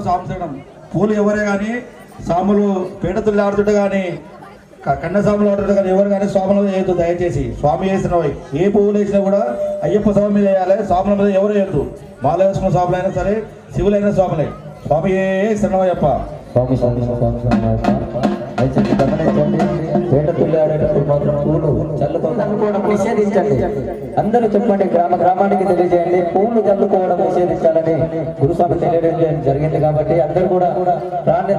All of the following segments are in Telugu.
సాంశరణం పూలు ఎవరే కానీ సాములు పీడతులు ఆడుతుంటే కానీ కన్న సాములు ఆడుతుంటే కానీ ఎవరు కానీ స్వాములు వేయద్దు. దయచేసి స్వామి వేసిన ఏ పువ్వులు వేసినా కూడా అయ్యప్ప స్వామి మీద వేయాలి. స్వాముల మీద ఎవరు వేయద్దు. మాల వేసుకున్న స్వాములైనా సరే శివులైన స్వాములే. స్వామి ఏ శరణమయ్యప్ప. స్వామి స్వామి స్వామి దయచేసి గమనించండి. పేట తుల్లి ఆడేటప్పుడు మాత్రం పూలు చల్లుకోవడం నిషేధించండి. అందరూ చెప్పండి, గ్రామానికి తెలియజేయండి. పూలు చల్లుకోవడం నిషేధించాలని గురుస్వామి తెలియజేయడం జరిగింది. కాబట్టి అందరూ కూడా ప్రాణి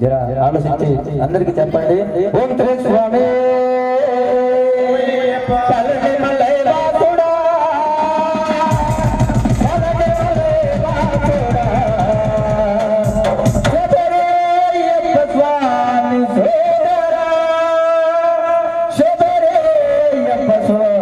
జర ఆలోచించి అందరికి చెప్పండి. ఓం శ్రీ స్వామి Solo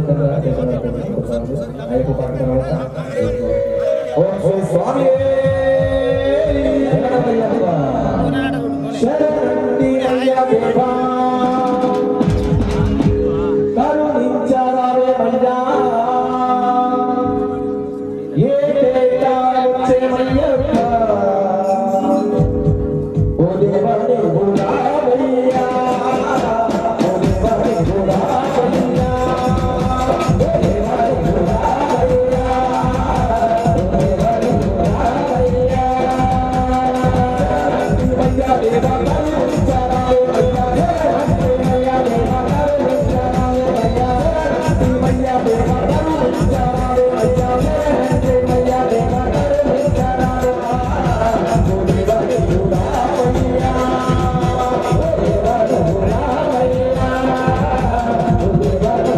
అద్భుతంగా అయ్యప్ప పాట తర్వాత ఓం శ్రీ స్వామి శరణి అయ్యప్ప కరుణించారే మయ్యా ఏ పేట వచ్చేమయ్యప్ప ఓ దేవనే గుడావయ్యా ఓ దేవనే గుడావయ్యా ఓ దేవనే గుడావయ్యా ఓ దేవనే గుడావయ్యా మయ్యా దేవా కరుణించారే మయ్యా దేవా కరుణించారే మయ్యా దేవా కరుణించారే మయ్యా దేవా కరుణించారే ఓ దేవనే గుడావయ్యా ఓ దేవనే గుడావయ్యా ఓ దేవనే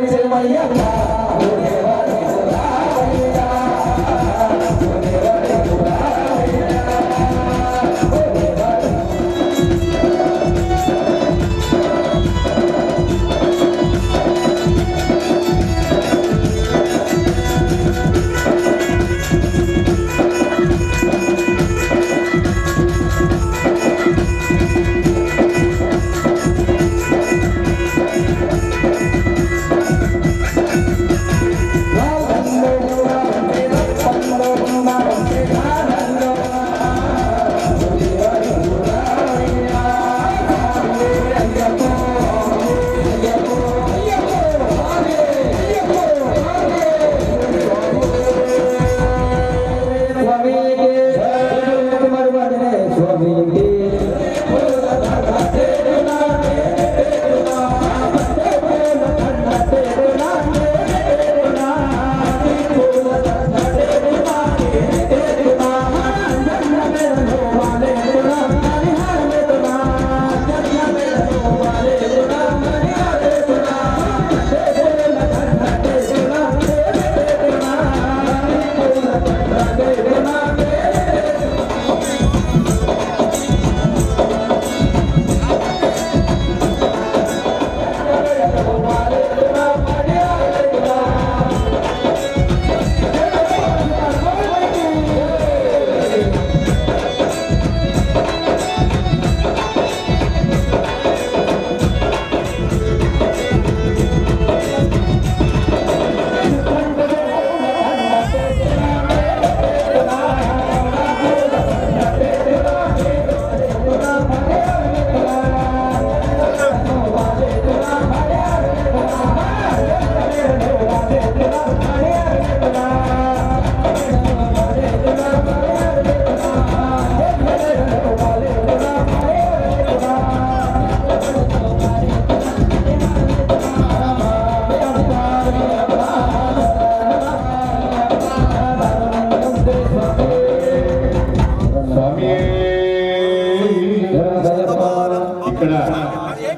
గుడావయ్యా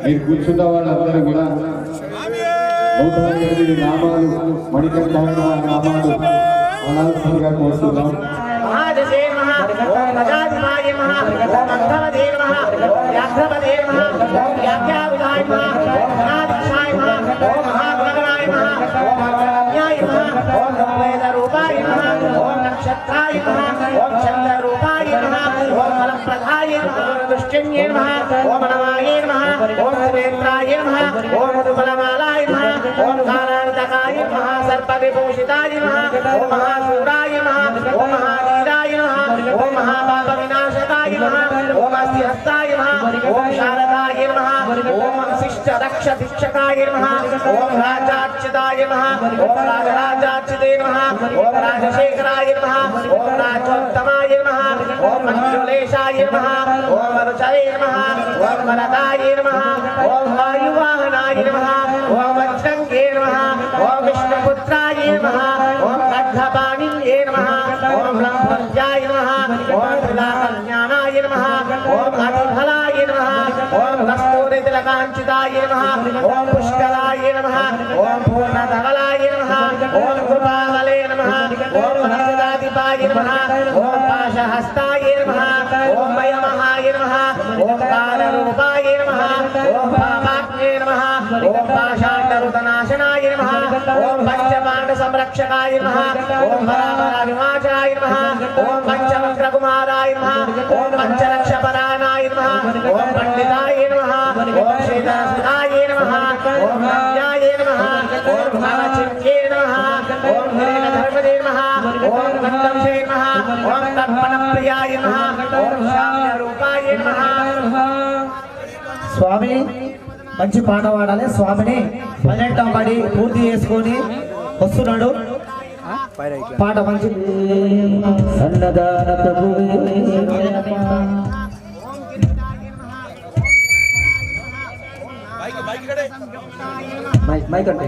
మీరు కూర్చున్న వాళ్ళందరూ కూడా 108 నామాలు మణికంఠ నామాలు అనాల్సిందిగా కోరుతున్నాం. नमः ओम अंगवदे नमः ओम व्याघ्रवदे नमः ओम व्याघ्याविदाय नमः ओम गणाधीशाय नमः ओम महागणाय नमः ओम अग्रगण्याय नमः ओम वेदरूपाय नमः ओम नक्षत्राय नमः ओम चंद्ररूपाय नमः ओम फलप्रदाय नमः दुष्टन्ये नमः ओम नमाय नमः ओम वेत्राय नमः ओम मधुफलमालाय नमः ओम कालान्तकाय नमः सर्पविभूषिताय नमः ओम महाशूराय नमः ओम महावीराय नमः ओम महापापविनाशकाय नमः ओम अस्थिहस्ताय नमः ओम शारदाय नमः ओम शिष्ट रक्ष शिक्षकाय नमः ओम राजार्चिताय नमः ओम राजराजार्चिते नमः ओम राजशेखराय नमः ओम राजोत्तमाय नमः ओम मंजुलेशाय नमः ओम अनुचये नमः ओम वरदाय नमः ओम वायुवाहनाय नमः ओम वज्रंगे नमः ओम विष्णुपुत्राय नमः ओम खड्गपाणिये नमः ओम ब्रह्मज्ञाय नमः ओम त्रिलाकज्ञानाय नमः ओम अतिफलाय नमः ओम कस्तूरितिलकाञ्चिताय नमः ओम पुष्कलाय नमः ओम पूर्णधवलाय नमः ओम कृपावले नमः ओम हस्तदाधिपाय नमः ओम पाशहस्ताय नमः ओम वयमहाय नमः ओम कालरूपाय नमः ओम पापाग्ने नमः ओम पाषाण्डरुतनाशनाय नमः ओम पंचपाण्डसंरक्षकाय नमः ओम वरावराविमाचाय नमः ओम पंचवक्रकुमाराय नमः ओम पंचलक्षपरायणाय नमः ओम पंडिताय नमः ओम श्रीधरसुधाय नमः ओम रम्याय नमः ओम भावचिन्त्ये नमः ओम हिरण्यधर्मदे नमः ओम गन्धर्वे नमः ओम तर्पणप्रियाय नमः ओम शाम्यरूपाय नमः స్వామి మంచి పాట పాడాలి. స్వామిని 18వ పడి పూర్తి చేసుకొని వస్తున్నాడు. పాట మంచి అన్నదాన ప్రభువే మైక్ అంటే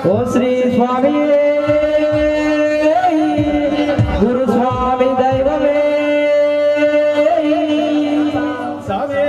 ఓ శ్రీ స్వామి గురు స్వామి దైవమే శరణ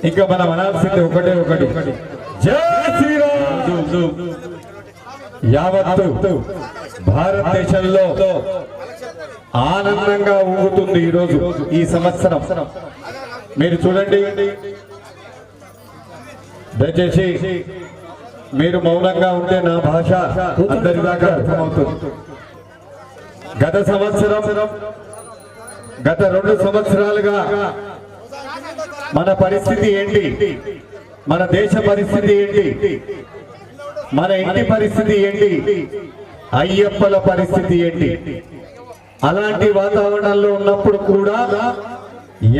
ఇంకా మనం అనాల్సింది ఒకటి జై శ్రీరామ్. యావత్తు భారతదేశంలో ఆనందంగా ఊగుతుంది ఈరోజు ఈ సంవత్సరం. మీరు చూడండి, దయచేసి మీరు మౌనంగా ఉంటే నా భాష అందరి దాకా అర్థమవుతుంది. గత 2 సంవత్సరాలుగా మన పరిస్థితి ఏంటి, మన దేశ పరిస్థితి ఏంటి, మన ఇంటి పరిస్థితి ఏంటి, అయ్యప్పల పరిస్థితి ఏంటి? అలాంటి వాతావరణంలో ఉన్నప్పుడు కూడా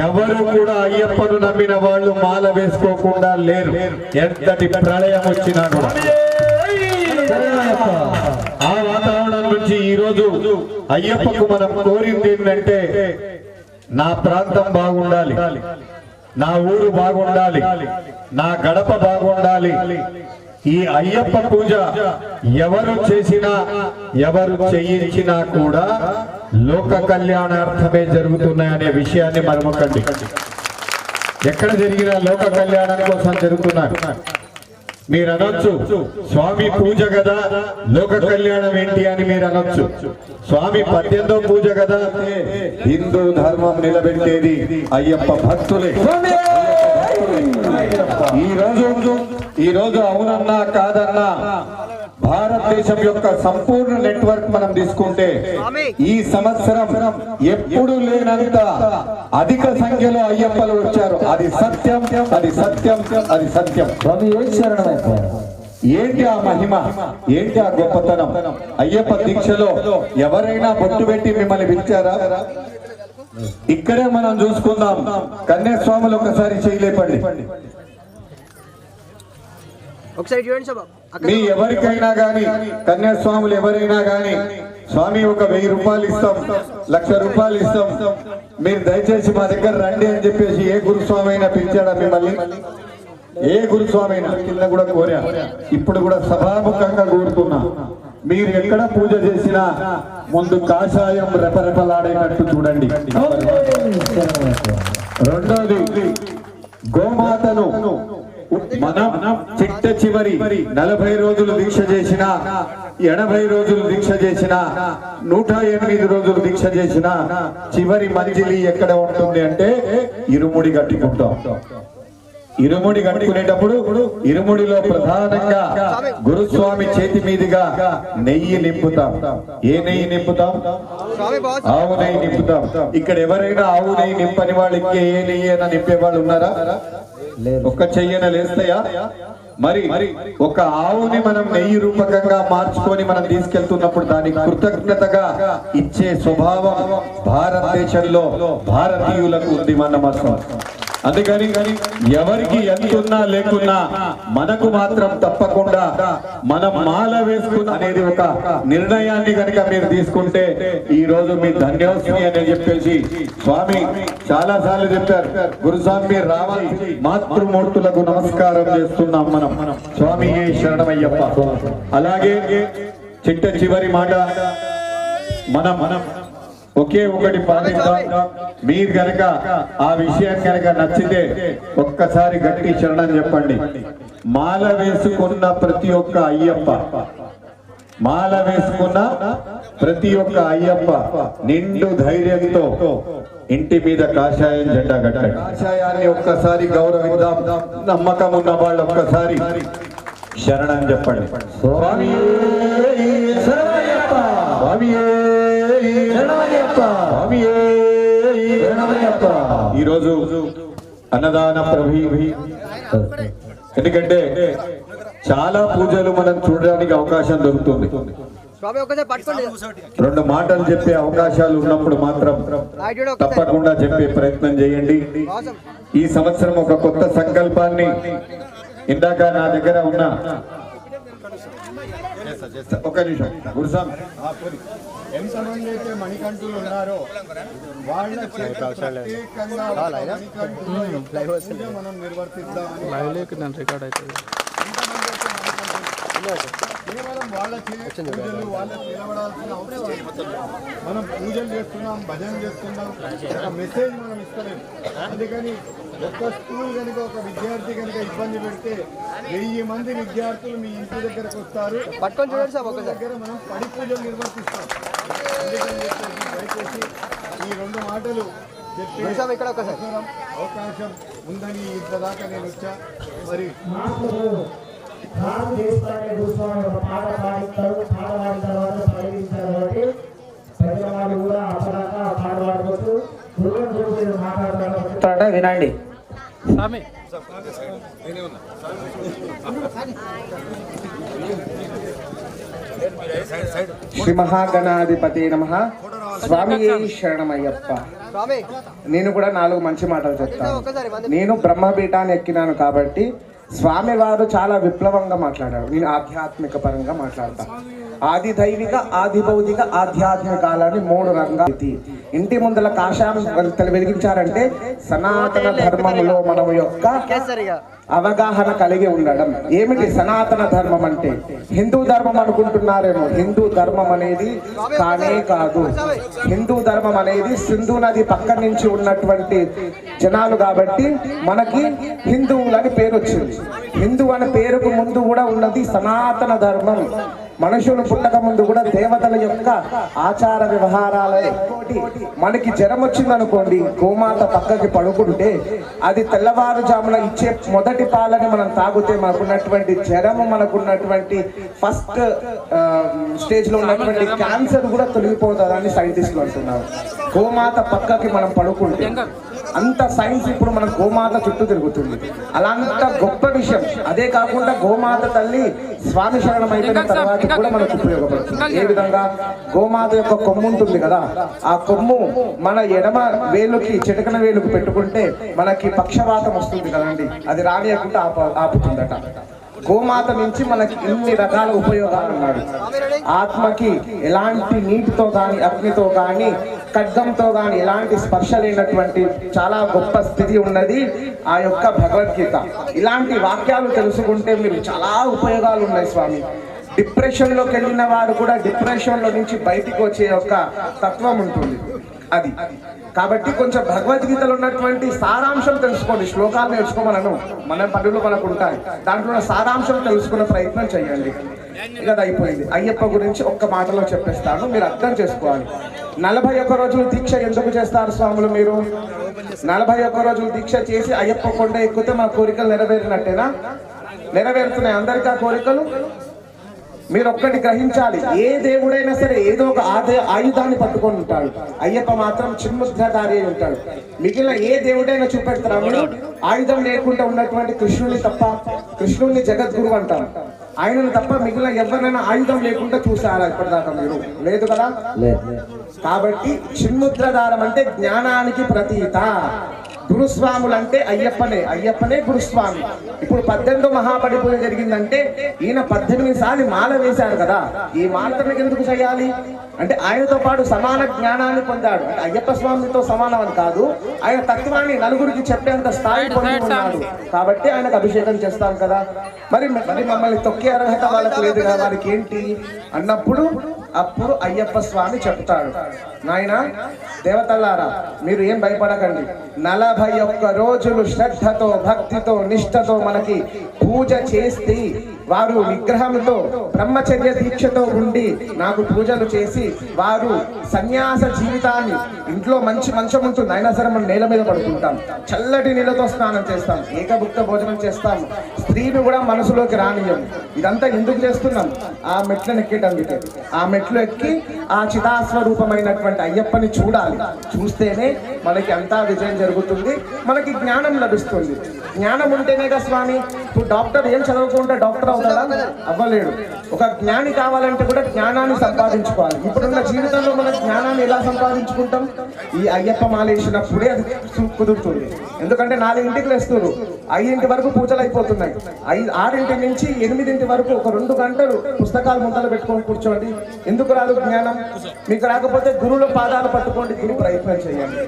ఎవరు కూడా అయ్యప్పను నమ్మిన వాళ్ళు మాల వేసుకోకుండా లేరు. ఎంతటి ప్రళయం వచ్చినా కూడా ఆ వాతావరణం నుంచి ఈరోజు అయ్యప్పకు మనం కోరింది ఏంటంటే, నా ప్రాంతం బాగుండాలి, నా ఊరు బాగుండాలి, నా గడప బాగుండాలి. ఈ అయ్యప్ప పూజ ఎవరు చేసినా ఎవరు చేయించినా కూడా లోక కళ్యాణార్థమే జరుగుతున్నాయనే విషయాన్ని మరొకండి. ఎక్కడ జరిగినా లోక కళ్యాణం కోసం జరుగుతున్నారు. మీరు అనొచ్చు, స్వామి పూజ కదా, లోక కళ్యాణం ఏంటి అని మీరు అనొచ్చు. స్వామి 18వ పూజ కదా, హిందూ ధర్మం నిలబెట్టేది అయ్యప్ప భక్తులే. ఈ రోజు అవునన్నా కాదన్నా భారతదేశం యొక్క సంపూర్ణ నెట్వర్క్ మనం తీసుకుంటే ఈ సంవత్సరం ఎప్పుడు లేనంత అధిక సంఖ్యలో అయ్యప్పలు వచ్చారు. అది సత్యం, అది సత్యం, అది సత్యం. ఏంటి ఆ మహిమ, ఏంటి ఆ గొప్పతనం? అయ్యప్ప దీక్షలో ఎవరైనా బొట్టు పెట్టి మిమ్మల్ని పిలిచారా? ఇక్కడే మనం చూసుకుందాం. కన్యాస్వాములు ఒకసారి చేయలేపండి. మీ ఎవరికైనా గాని, కన్యాస్వాములు ఎవరైనా గాని, స్వామి ఒక 1000 రూపాయలు ఇస్తాం, 1,00,000 రూపాయలు ఇస్తాం, మీరు దయచేసి మా దగ్గర రండి అని చెప్పేసి ఏ గురుస్వామి అయినా పిలిచాడా మిమ్మల్ని? ఏ గురుస్వామి అయినా కింద కూడా కోరా. ఇప్పుడు కూడా సభాముఖంగా కోరుతున్నా, మీరు ఎక్కడ పూజ చేసినా ముందు కాషాయం రెపరెపలాడేటట్టు చూడండి. రెండోది, గోమాతను మనం చిట్ట చివరి 40 రోజులు దీక్ష చేసిన, 80 రోజులు దీక్ష చేసిన, 108 రోజులు దీక్ష చేసిన చివరి మంజిలి ఎక్కడ ఉంటుంది అంటే ఇరుముడి కట్టుకుంటాం. ఇరుముడి కట్టుకునేటప్పుడు ఇరుముడిలో ప్రధానంగా గురుస్వామి చేతి మీదుగా నెయ్యి నింపుతాం. ఏ నెయ్యి నింపుతాం? ఆవు నెయ్యి నింపుతాం. ఇక్కడ ఎవరైనా ఆవు నెయ్యి నింపని వాళ్ళకి ఏ నెయ్యి అయినా నింపే వాళ్ళు ఉన్నారా? ఒక్క చెయ్యన లేస్తాయా? మరి ఒక ఆవుని మనం నెయ్యి రూపకంగా మార్చుకొని మనం తీసుకెళ్తున్నప్పుడు దానికి కృతజ్ఞతగా ఇచ్చే స్వభావం భారతదేశంలో భారతీయులకు ఉంది మనమసం. అందుకని ఎవరికి ఎంతున్నా లేకున్నా మనకు మాత్రం తప్పకుండా మనం మాల వేసుకున్న అనేది ఒక నిర్ణయాన్ని కనుక మీరు తీసుకుంటే ఈ రోజు మీ ధన్యోస్మి అని చెప్పేసి స్వామి చాలా సార్లు చెప్పారు. గురుస్వామి మీరు రావాలి, మాతృమూర్తులకు నమస్కారం చేస్తున్నాం మనం. స్వామి శరణమయ్యప్ప. అలాగే చిట్ట చివరి మాట మనం ఒకే ఒకటి పాటిద్దాం. మీరు గనక ఆ విషయం కనుక నచ్చితే ఒక్కసారి గట్టి శరణం చెప్పండి. మాల వేసుకున్న ప్రతి ఒక్క అయ్యప్ప, మాల వేసుకున్న ప్రతి ఒక్క అయ్యప్ప నిండు ధైర్యంతో ఇంటి మీద కాషాయం జెండా కట్టండి. కాషాయాన్ని ఒక్కసారి గౌరవిద్దాం. నమ్మకం ఉన్న వాళ్ళు ఒక్కసారి శరణం చెప్పండి. స్వామి ఈరోజు అన్నదాన ప్రభి. ఎందుకంటే చాలా పూజలు మనం చూడడానికి అవకాశం దొరుకుతుంది. 2 మాటలు చెప్పే అవకాశాలు ఉన్నప్పుడు మాత్రం తప్పకుండా చెప్పే ప్రయత్నం చేయండి. ఈ సంవత్సరం ఒక కొత్త సంకల్పాన్ని, ఇందాక నా దగ్గర ఉన్న ఒక నిమిషం గురుస్వామి, ఎంతమంది అయితే మణికంఠులు ఉన్నారో వాళ్ళ మనం నిర్వర్తిద్దామని. కేవలం వాళ్ళ పూజలు వాళ్ళకి నిలబడాల్సిన అవసరం లేదు. మనం పూజలు చేస్తున్నాం, భజన చేస్తున్నాం, ఒక మెసేజ్ మనం ఇస్తలేము. అందుకని ఒక్క స్కూల్ కనుక ఒక విద్యార్థి కనుక ఇబ్బంది పెడితే 1000 మంది విద్యార్థులు మీ ఇంటి దగ్గరకు వస్తారు. దగ్గర మనం పడి పూజలు నిర్వర్తిస్తాం. అందుకని చెప్పేసి దయచేసి ఈ 2 మాటలు చెప్పే అవకాశం ఉందని ఇంతదాకా నేను వచ్చా. మరి ప్రాణం చేస్తానే గురుస్వామి ఒక పాట పాడిస్తారు. పాట పాడిన తర్వాత పరిగణించారు కాబట్టి ప్రజల వాళ్ళు కూడా అప్పటిదాకా పాట పాడుకోవచ్చు. గురువుని గురించి మాట్లాడతారు వినండి. శ్రీ మహాగణాధిపతి నమః. స్వామి శరణమయ్యప్ప. నేను కూడా 4 మంచి మాటలు చెప్తాను. నేను బ్రహ్మపీఠాన్ని ఎక్కినాను కాబట్టి స్వామి వారు చాలా విప్లవంగా మాట్లాడారు. నేను ఆధ్యాత్మిక పరంగా మాట్లాడతా. ఆది దైవిక, ఆది భౌతిక, ఆధ్యాత్మికాలని 3 రంగాలు. ఇంటి ముందల కాషాయం వెలిగించారంటే సనాతన ధర్మంలో మనం యొక్క అవగాహన కలిగి ఉండడం. ఏమిటి సనాతన ధర్మం అంటే? హిందూ ధర్మం అనుకుంటున్నారేమో. హిందూ ధర్మం అనేది కానే కాదు. హిందూ ధర్మం అనేది సింధు నది పక్క నుంచి ఉన్నటువంటి జనాలు కాబట్టి మనకి హిందువులని పేరు వచ్చింది. హిందూ అనే పేరుకు ముందు కూడా ఉన్నది సనాతన ధర్మం. మనుషులు పుట్టక ముందు కూడా దేవతల యొక్క ఆచార వ్యవహారాలే. మనకి జ్వరం వచ్చిందనుకోండి, గోమాత పక్కకి పడుకుంటే అది తెల్లవారుజామున ఇచ్చే మొదటి పాలని మనం తాగితే మనకున్నటువంటి జ్వరము, మనకున్నటువంటి ఫస్ట్ స్టేజ్ లో ఉన్నటువంటి క్యాన్సర్ కూడా తొలగిపోతుందని సైంటిస్టులు అంటున్నారు. గోమాత పక్కకి మనం పడుకుంటే అంత సైన్స్ ఇప్పుడు మన గోమాత చుట్టూ తిరుగుతుంది. అలాంటి గొప్ప విషయం. అదే కాకుండా గోమాత తల్లి స్వామి శరణం అయిపోయిన తర్వాత కూడా మనకు ఉపయోగపడుతుంది. ఏ విధంగా? గోమాత యొక్క కొమ్ము ఉంటుంది కదా, ఆ కొమ్ము మన ఎడమ వేలుకి, చిటకన వేలుకు పెట్టుకుంటే మనకి పక్షవాతం వస్తుంది కదండి, అది రానియకుండా ఆపుతుందట. గోమాత నుంచి మనకి ఇన్ని రకాల ఉపయోగాలు ఉన్నాయి. ఆత్మకి ఎలాంటి నీటితో కానీ, అగ్నితో కానీ, ఖడ్గంతో కానీ ఎలాంటి స్పర్శ లేనటువంటి చాలా గొప్ప స్థితి ఉన్నది ఆ యొక్క భగవద్గీత. ఇలాంటి వాక్యాలు తెలుసుకుంటే మీరు చాలా ఉపయోగాలు ఉన్నాయి స్వామి. డిప్రెషన్లోకి వెళ్ళిన వారు కూడా డిప్రెషన్లో నుంచి బయటికి వచ్చే యొక్క తత్వం ఉంటుంది అది. కాబట్టి కొంచెం భగవద్గీతలో ఉన్నటువంటి సారాంశం తెలుసుకోండి. శ్లోకాలు నేర్చుకోమలను, మన పనులు మనకు ఉంటాయి. దాంట్లో ఉన్న సారాంశం తెలుసుకునే ప్రయత్నం చేయండి. ఇక అది అయిపోయింది. అయ్యప్ప గురించి ఒక్క మాటలో చెప్పేస్తాను, మీరు అర్థం చేసుకోవాలి. 41 రోజులు దీక్ష ఎందుకు చేస్తారు స్వాములు? మీరు 41 రోజులు దీక్ష చేసి అయ్యప్ప కొండ ఎక్కితే మన కోరికలు నెరవేరినట్టేనా? నెరవేరుతున్నాయి అందరికీ ఆ కోరికలు? మీరు ఒక్కటి గ్రహించాలి, ఏ దేవుడైనా సరే ఏదో ఒక ఆయుధాన్ని పట్టుకొని ఉంటాడు. అయ్యప్ప మాత్రం చిన్ముద్రధారి అయి ఉంటాడు. మిగిలిన ఏ దేవుడైనా చూపెడతారా మీరు? ఆయుధం లేకుండా ఉన్నటువంటి కృష్ణుని తప్ప. కృష్ణుడిని జగద్గురు అంటాం. ఆయనను తప్ప మిగిలిన ఎవరైనా ఆయుధం లేకుండా చూసారా ఇప్పటిదాకా మీరు? లేదు కదా. కాబట్టి చిన్ముద్రధారం అంటే జ్ఞానానికి ప్రతీత. గురుస్వాములు అంటే అయ్యప్పనే గురుస్వామి. ఇప్పుడు 18వ మహాపడిపూజ జరిగిందంటే ఈయన 18 సార్లు మాల వేశారు కదా. ఈ మాలతను ఎందుకు చేయాలి అంటే ఆయనతో పాటు సమాన జ్ఞానాన్ని పొందాడు. అంటే అయ్యప్ప స్వామితో సమానం అని కాదు, ఆయన తత్వాన్ని నలుగురికి చెప్పేంత స్థాయి పొంది ఉన్నాడు కాబట్టి ఆయనకు అభిషేకం చేస్తాం కదా. మరి మమ్మల్ని తొక్కే అర్హత వాళ్ళకి లేదు కదా, వారికి ఏంటి అన్నప్పుడు అప్పుడు అయ్యప్ప స్వామి చెప్తాడు, నాయన దేవతలారా మీరు ఏం భయపడకండి. 41 రోజులు శ్రద్ధతో, భక్తితో, నిష్ఠతో మనకి పూజ చేస్తే వారు విగ్రహంతో బ్రహ్మచర్య దీక్షతో ఉండి నాకు పూజలు చేసి వారు సన్యాస జీవితాన్ని, ఇంట్లో మంచి మంచం ఉంటుంది అయినా సరే మనం నేల మీద పడుకుంటాం, చల్లటి నీళ్ళతో స్నానం చేస్తాం, ఏకభుక్త భోజనం చేస్తాం, స్త్రీని కూడా మనసులోకి రానియం. ఇదంతా ఎందుకు చేస్తున్నాం? ఆ మెట్లను ఎక్కేటందుకే. ఆ మెట్లు ఎక్కి ఆ చిదాస్వరూపమైనటువంటి అయ్యప్పని చూడాలి. చూస్తేనే మనకి అంతా విజయం జరుగుతుంది, మనకి జ్ఞానం లభిస్తుంది. జ్ఞానం ఉంటేనేగా స్వామి. ఇప్పుడు డాక్టర్ ఏం చదవకుండా డాక్టర్ అవుతాడా? అవ్వలేడు. ఒక జ్ఞాని కావాలంటే కూడా జ్ఞానాన్ని సంపాదించుకోవాలి. ఇప్పుడున్న జీవితంలో మనం జ్ఞానాన్ని ఎలా సంపాదించుకుంటాం? ఈ అయ్యప్ప మాల వేసినప్పుడే అది కుదురుతుంది. ఎందుకంటే 4ంటికి లేస్తున్నారు, 5 వరకు పూజలు అయిపోతున్నాయి. 6 నుంచి 8 వరకు ఒక 2 గంటలు పుస్తకాలు ముందలు పెట్టుకొని కూర్చోండి. ఎందుకు రాదు జ్ఞానం? మీకు రాకపోతే గురువుల పాదాలు పట్టుకోండి, గురు ప్రయత్నం చేయండి.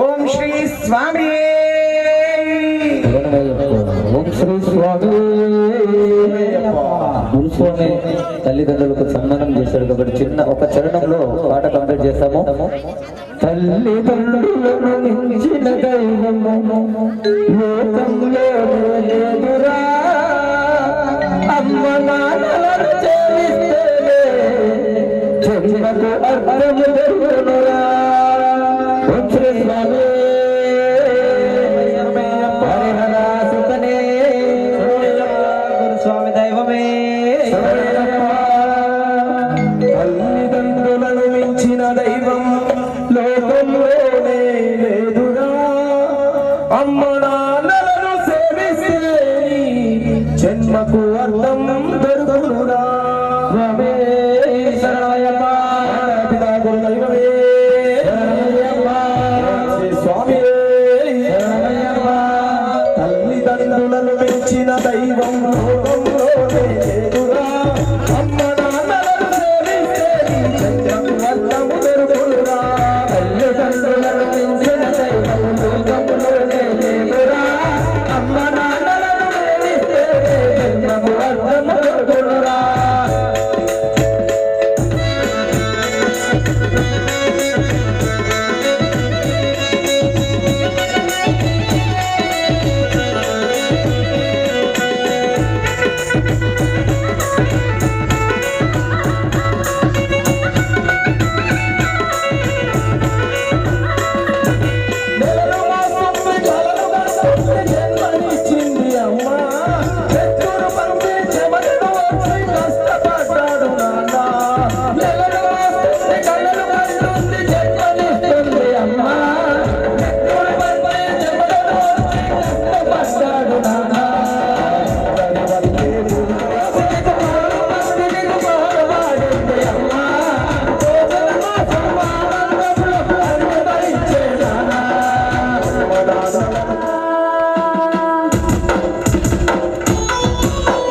ఓం శ్రీ స్వామి. ఓం శ్రీ స్వామి గురుస్వామి తల్లిదండ్రులకు సన్మానం చేశాడు కాబట్టి చిన్న ఒక చరణంలో పాట కంప్లీట్ చేస్తాము. తల్లిదండ్రులను మించిన దైవము లోకంలో లేదురా, అమ్మ నాన్నలను చేరిస్తేనే జన్మకు అర్థము దొరుకునురా. ఓం శ్రీ స్వామి గురుస్వామి దైవమే. తల్లిదండ్రులను మించిన దైవం లోకంలోనే లేదురా, అమ్మ నాన్నలను సేవిస్తే జన్మకు అర్థం దొరుకునురా. స్వామి శరణయ్యప్ప పితా గురు దైవమే శరణయ్యప్ప. స్వామి శరణయ్యప్ప. తల్లిదండ్రులను మించిన దైవం లోకంలోనే లేదురా, అమ్మ నాన్నలను సేవిస్తే జన్మకు అర్థము దొరుకునురా. తల్లిదండ్రులను మించిన దైవం లోకంలోనే లేదురా, అమ్మ నాన్నలను సేవిస్తే జన్మకు అర్థము దొరుకునురా. నెలలు మాసంపై కలలు కనుకుంటే జన్మనిచ్చింది అమ్మ, పెట్టును పంపి చెమటను వచ్చి కష్టపడ్డాడు నాన్న. నెలలు మాసంపై కలలు కనుకుంటే జన్మనిస్తుంది అమ్మ, పెట్టును పంపి చెమటను వచ్చి కష్టపడ్డాడు నాన్న.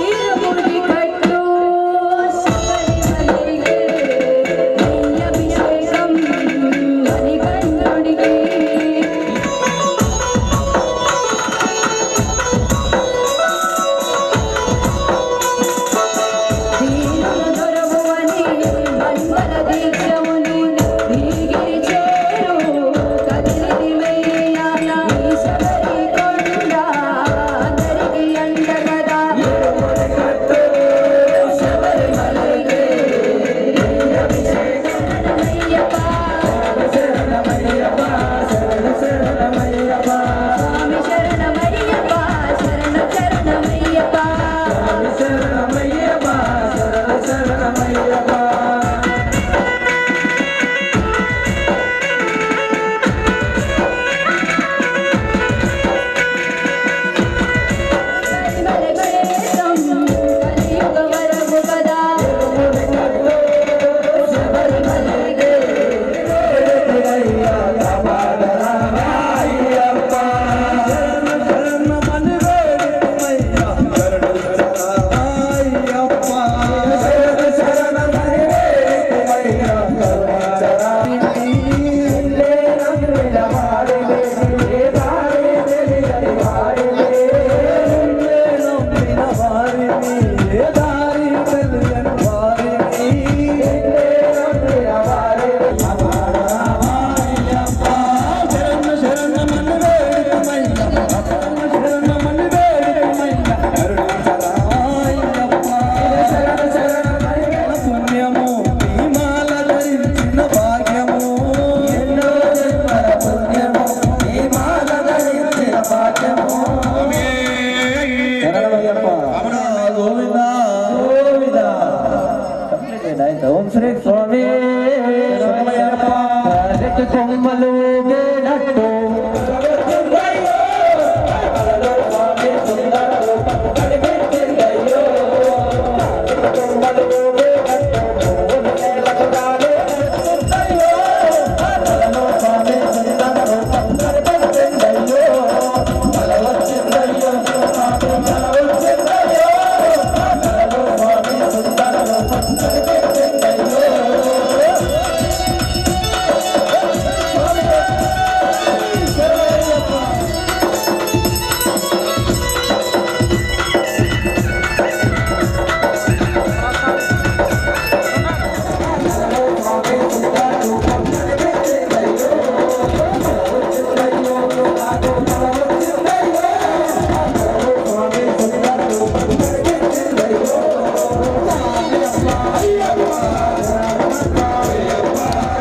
ఇరుముడి కట్టు శబరిమలైకి అభిషేకం మణికంఠుడికి. దీనుల దొరవువని మండల దీక్షముని దిగిరి చేరు కదిలిదివయ్యా ఈ శబరి కొండ అందరికి అండ కదా. శబరిమలైకి అభిషేకమయ్యప్ప శరణమయ్యప్ప శరణమయ్యప్ప స్వామి శరణమయ్యప్ప శరణ శరణమయ్యప్ప శరణమయ్యప్ప శరణ శరణమయ్యప్ప. శబరిమలైకి కలియుగ వరము కదా. శబరిమలైకి ఓం శ్రీ స్వామి శరణమయ్యప్ప. కొమ్మలు వేడట్టు స్వామి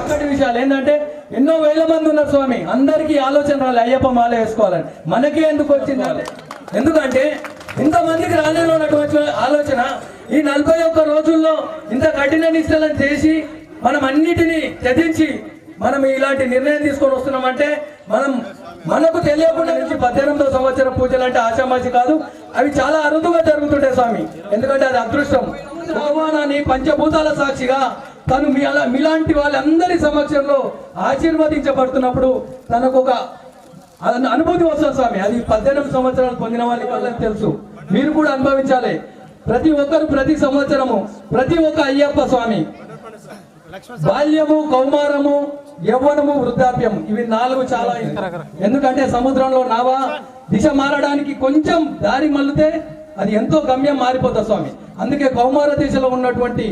ఒక్కటి విషయాలు ఏంటంటే ఎన్నో వేల మంది ఉన్నారు స్వామి, అందరికీ ఆలోచన రాలి అయ్యప్ప మాల వేసుకోవాలని. మనకే ఎందుకు వచ్చిందంటే ఎందుకంటే ఇంతమందికి రాలేనటువంటి ఆలోచన ఈ 41 రోజుల్లో ఇంత కఠిన నిష్టలను చేసి మనం అన్నిటినీ త్యజించి మనం ఇలాంటి నిర్ణయం తీసుకొని వస్తున్నామంటే మనకు తెలియకుండా నుంచి 18వ సంవత్సరం పూజలు అంటే ఆషామాషి కాదు, అవి చాలా అరుదుగా జరుగుతుంటాయి స్వామి. ఎందుకంటే అది అదృష్టం. భగవానాన్ని పంచభూతాల సాక్షిగా తను మీలాంటి వాళ్ళందరి సమక్షంలో ఆశీర్వదించబడుతున్నప్పుడు తనకు ఒక అనుభూతి వస్తుంది స్వామి. అది 18 సంవత్సరాలు పొందిన వాళ్ళకి తెలుసు. మీరు కూడా అనుభవించాలి. ప్రతి ఒక్కరు ప్రతి సంవత్సరము ప్రతి ఒక్క అయ్యప్ప స్వామి బాల్యము, కౌమారము, యవ్వనము, వృద్ధాప్యం ఇవి 4 చాలా. ఎందుకంటే సముద్రంలో నావా దిశ మారడానికి కొంచెం దారి మళ్ళితే అది ఎంతో గమ్యం మారిపోతుంది స్వామి. అందుకే కౌమార దిశలో ఉన్నటువంటి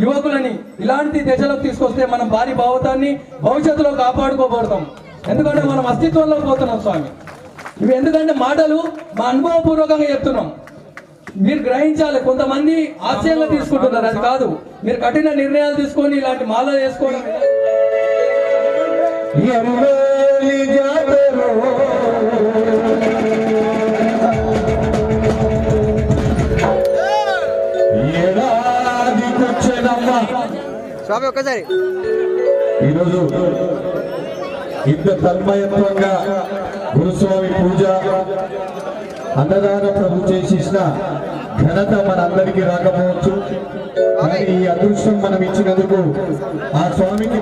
యువకులని ఇలాంటి దిశలోకి తీసుకొస్తే మనం భారీ భావతాన్ని భవిష్యత్తులో కాపాడుకోబడతాం. ఎందుకంటే మనం అస్తిత్వంలో పోతున్నాం స్వామి. ఇవి ఎందుకంటే మాటలు మా అనుభవపూర్వకంగా చెప్తున్నాం, మీరు గ్రహించాలి. కొంతమంది ఆశయంగా తీసుకుంటున్నారు, అది కాదు. మీరు కఠిన నిర్ణయాలు తీసుకొని ఇలాంటి మాల చేసుకోవడం ఒకసారి ఈరోజు ఇంత తన్మయత్వంగా గురుస్వామి పూజ అన్నదాన ప్రభు చేసిన ఘనత మనందరికీ రాకపోవచ్చు, కానీ ఈ అదృష్టం మనం ఇచ్చినందుకు ఆ స్వామికి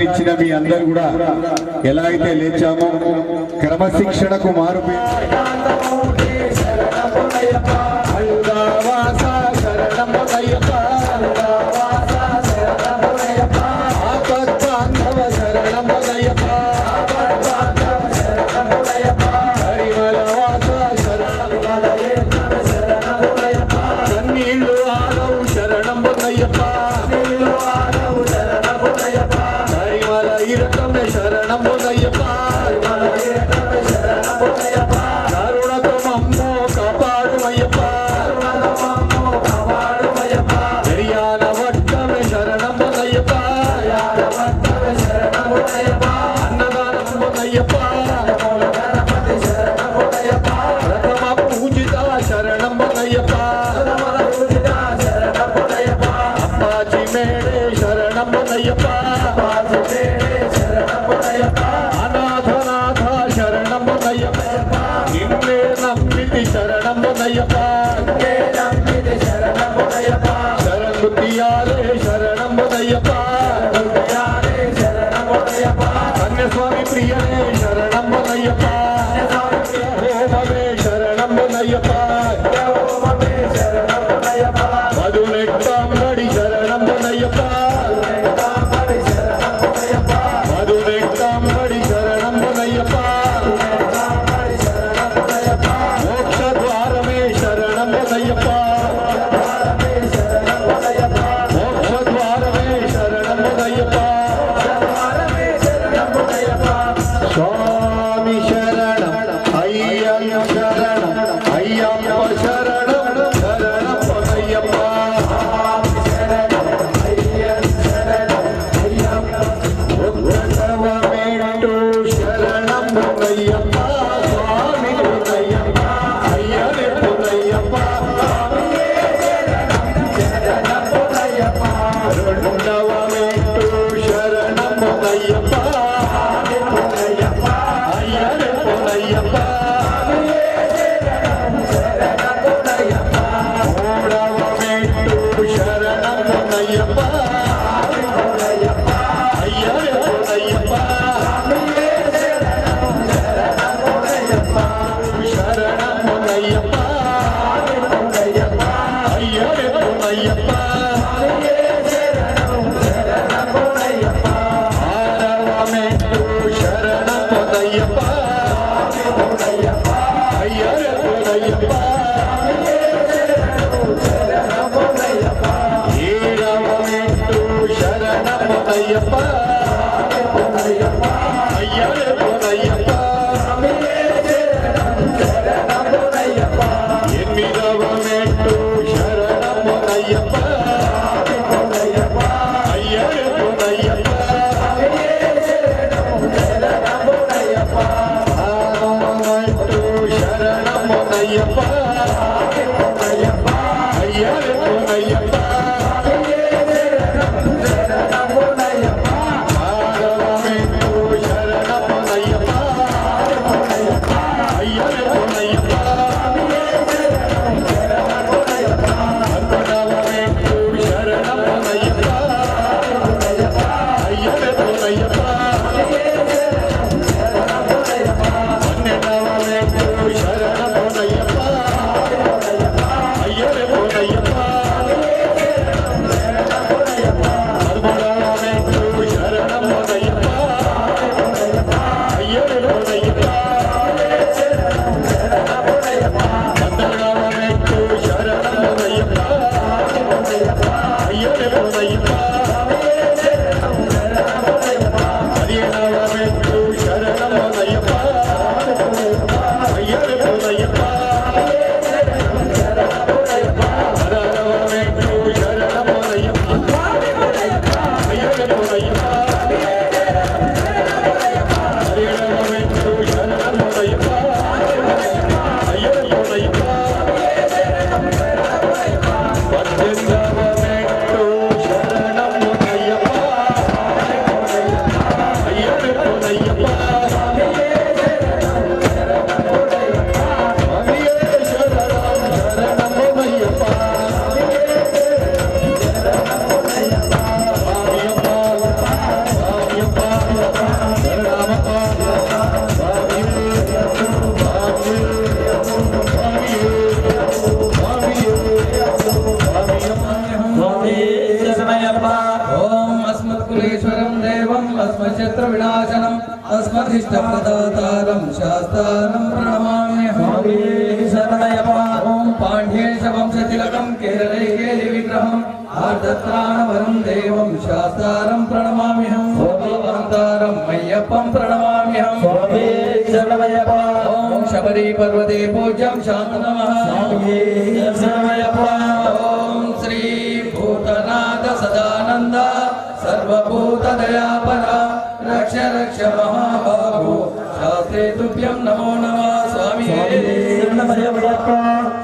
ఇచ్చిన మీ అందరూ కూడా ఎలా అయితే లేచామో క్రమశిక్షణకు మారు కన్యస్వామి ప్రియనే శరణమయ్యప్ప శరణమయ్యప్ప మధునెట్టాంబడి శరణమయ్యప్ప మధునెట్టాంబడి శరణమయ్యప్ప మోక్ష ద్వారమే శరణమయ్యప్ప మోక్ష ద్వారమే శరణమయ్యప్ప స్వామి శరణం అయ్యప్ప శరణం అయ్యప్ప శరణం శరణమయ్యప్ప ఉత్తమమేంటూ శరణమయ్యప్ప స్వామి అయ్యప్ప అయ్యప్ప రెండవమేంటూ శరణమయ్యప్ప विनाशनम अस्मदिष्टप्रदातारं शास्तारं प्रणमाम्यहं शरणमय्यप्पा। ओम पाण्ड्येश वंशतिलकं केरले केलि विग्रहं आर्द्रत्राणवरं देवं शास्तारं प्रणमाम्यहं भवतारं मय्यप्पं प्रणमाम्यहं शरणमय्यप्पा। ओम शबरी पर्वते पूज्यं शान्तनमः शरणमय्यप्पा। ओम श्री भूतनाथ सदानंद सर्वभूतदयापरा रक्ष रक्ष महाबाहु शास्त्रे तुभ्यं नमो नमः स्वामी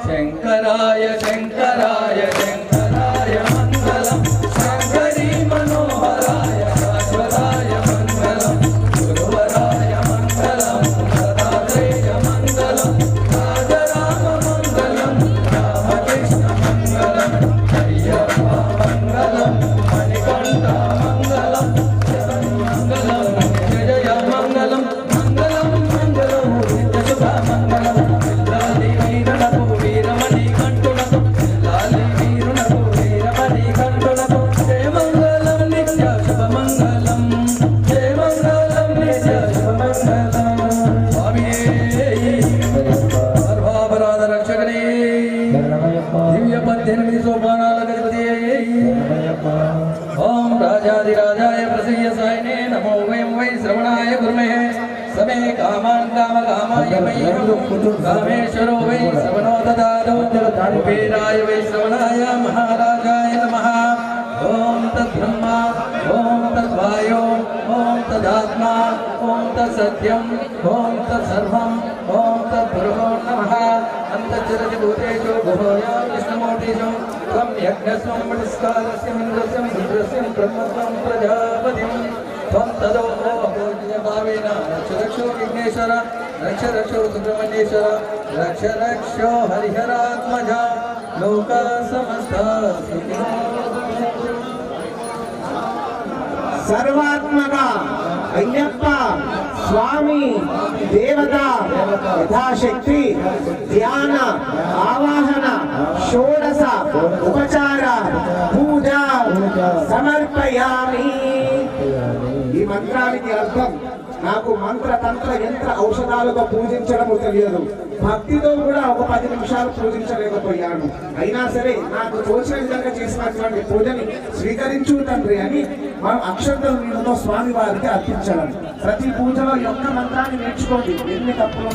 शंकराय शंकराय शंकराय मंगलम शंकरी मनोहराय शाश्वताय मंगलम गुरुवराय मंगलम दत्तात्रेय मंगलम राजराम मंगलम रामकृष्ण मंगलम अय्यप्पा मंगलम मणिकंठ मंगलम ओम राजाधिराजाय प्रसीयसायिने नमो वयं वै श्रवणाय गुरुमहे समे कामान् कामकामाय मह्यं कामेश्वरो वै श्रवणो ददातु कुबेराय वै श्रवणाय महाराजाय नमः। ओम तद्ब्रह्मा ओम तद्वायो ओम तदात्मा ओम तत्सत्यम ओम तत्सर्वम् ओम तद्गुरो नमः। अन्तर्जलति भूतेषु गुहोयां विष्णुमूर्तिषु त्वं यज्ञस्वं वटिस्कारस्यं इन्द्रस्यं रुद्रस्यं ब्रह्मस्वं प्रजापतिं त्वं तदो भावेन रक्ष रक्षो विघ्नेश्वर रक्ष रक्षो सुब्रह्मण्येश्वर रक्ष रक्षो हरिहरात्मजा लोका समस्ता सर्वात्मका అయ్యప్ప స్వామి దేవత యథాశక్తి ధ్యాన ఆవాహన షోడశ ఉపచార పూజ సమర్పయామి. ఈ మంత్రానికి అర్థం నాకు మంత్ర తంత్ర యంత్ర ఔషధాలతో పూజించడము తెలియదు, భక్తితో కూడా ఒక 10 నిమిషాలు పూజించలేకపోయాను. అయినా సరే నాకు తోచిన విధంగా చేసినటువంటి పూజని స్వీకరించు తండ్రి అని మనం అక్షంతల నీళ్ళతో స్వామి వారికి అర్పించడం. ప్రతి పూజలో యొక్క మంత్రాన్ని నేర్చుకోండి, ఎన్ని తప్పులు